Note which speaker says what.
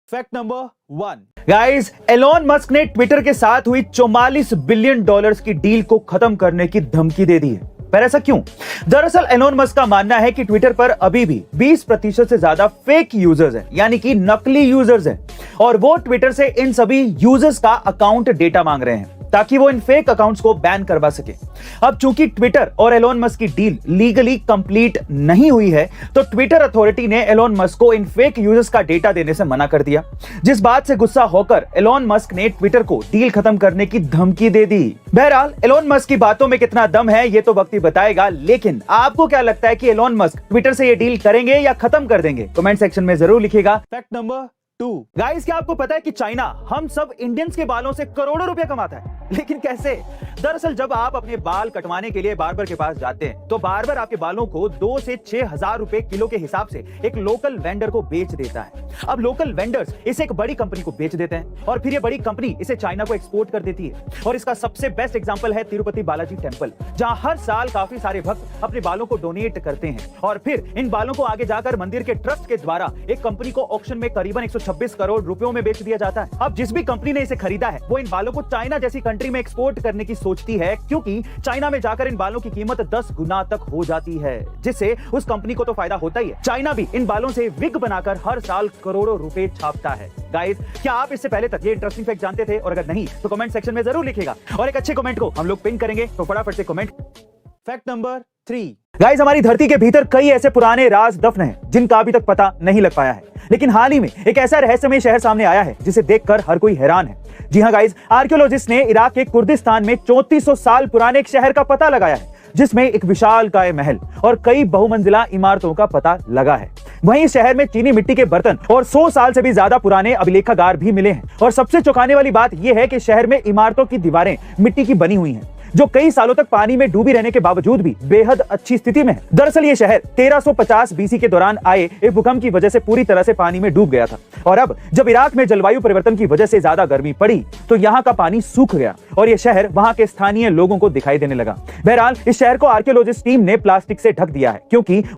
Speaker 1: Fact number 1 guys, Elon Musk ने Twitter के साथ हुई 44 बिलियन डॉलर्स की डील को खत्म करने की धमकी दे दी है। पर ऐसा क्यों? दरअसल एलोन मस्क का मानना है कि ट्विटर पर अभी भी 20% से ज्यादा फेक यूजर्स हैं, यानी कि नकली यूजर्स हैं, और वो ट्विटर से इन सभी यूजर्स का अकाउंट डेटा मांग रहे हैं ताकि वो इन फेक अकाउंट्स को बैन करवा सके। अब चूंकि ट्विटर और एलोन मस्क की डील लीगली कंप्लीट नहीं हुई है, तो ट्विटर अथॉरिटी ने एलोन मस्क को इन फेक यूजर्स का डेटा देने से मना कर दिया, जिस बात से गुस्सा होकर एलोन मस्क ने ट्विटर को डील खत्म करने की धमकी दे दी। बहरहाल एलोन मस्क की बातों में कितना दम है ये तो वक्त ही बताएगा, लेकिन आपको क्या लगता है कि एलोन मस्क ट्विटर से ये डील करेंगे या खत्म कर देंगे? कमेंट सेक्शन में जरूर लिखिएगा। फैक्ट नंबर 2 गाइस, क्या आपको पता है कि चाइना हम सब इंडियंस के बालों से करोड़ों रुपए कमाता है? लेकिन कैसे? दरअसल जब आप अपने बाल कटवाने के लिए बार्बर के पास जाते हैं, तो बार्बर आपके बालों को 2 से 6 हजार रुपए किलो के हिसाब से एक लोकल वेंडर को बेच देता है। अब लोकल वेंडर्स इसे एक बड़ी कंपनी को बेच देते हैं और फिर ये बड़ी कंपनी इसे चाइना को एक्सपोर्ट कर देती है। और इसका सबसे बेस्ट एग्जांपल है तिरुपति बालाजी टेंपल, जहां हर साल काफी सारे भक्त अपने बालों को डोनेट करते हैं और फिर इन बालों को आगे जाकर मंदिर के ट्रस्ट के द्वारा एक कंपनी को ऑक्शन में करीबन 126 करोड़ रुपयों में बेच दिया जाता है। अब जिस भी कंपनी ने इसे खरीदा है, वो इन बालों को चाइना जैसी कंट्री में एक्सपोर्ट करने की सोचती है, क्योंकि चाइना में जाकर इन बालों की कीमत 10 गुना तक हो जाती है, जिससे उस कंपनी को तो फायदा होता ही है। चाइना भी इन बालों से विग बनाकर हर साल करोड़ों रुपए छापता है। गाइस, क्या आप इससे पहले तक ये इंटरेस्टिंग फैक्ट जानते थे? और अगर नहीं तो कमेंट सेक्शन में जरूर लिखिएगा और एक अच्छे कमेंट को हम लोग पिन करेंगे, तो फटाफट से कमेंट। फैक्ट नंबर 3 गाइस, हमारी धरती के भीतर कई ऐसे पुराने राज दफन हैं जिनका अभी तक पता नहीं लग पाया है, लेकिन हाल ही में एक ऐसा रहस्यमय शहर सामने आया है जिसे देखकर हर कोई हैरान है। जी हां गाइस, आर्कियोलॉजिस्ट ने इराक के कुर्दिस्तान में 3400 साल पुराने एक शहर का पता लगाया है, जिसमें एक विशालकाय महल और कई बहुमंजिला इमारतों का पता लगा है। वहीं इस शहर में चीनी मिट्टी के बर्तन और 100 साल से भी ज्यादा पुराने अभिलेखागार भी मिले हैं। और सबसे चौंकाने वाली बात यह है कि शहर में इमारतों की दीवारें मिट्टी की बनी हुई हैं, जो कई सालों तक पानी में डूबी रहने के बावजूद भी बेहद अच्छी स्थिति में है। दरअसल ये शहर 1350 बीसी के दौरान आए एक भूकंप की वजह से पूरी तरह से पानी में डूब गया था, और अब जब इराक में जलवायु परिवर्तन की वजह से ज्यादा गर्मी पड़ी तो यहाँ का पानी सूख गया और ये शहर वहाँ के स्थानीय लोगों को दिखाई देने लगा। बहरहाल इस शहर को आर्कियोलॉजिस्ट टीम ने प्लास्टिक से ढक दिया है, क्योंकि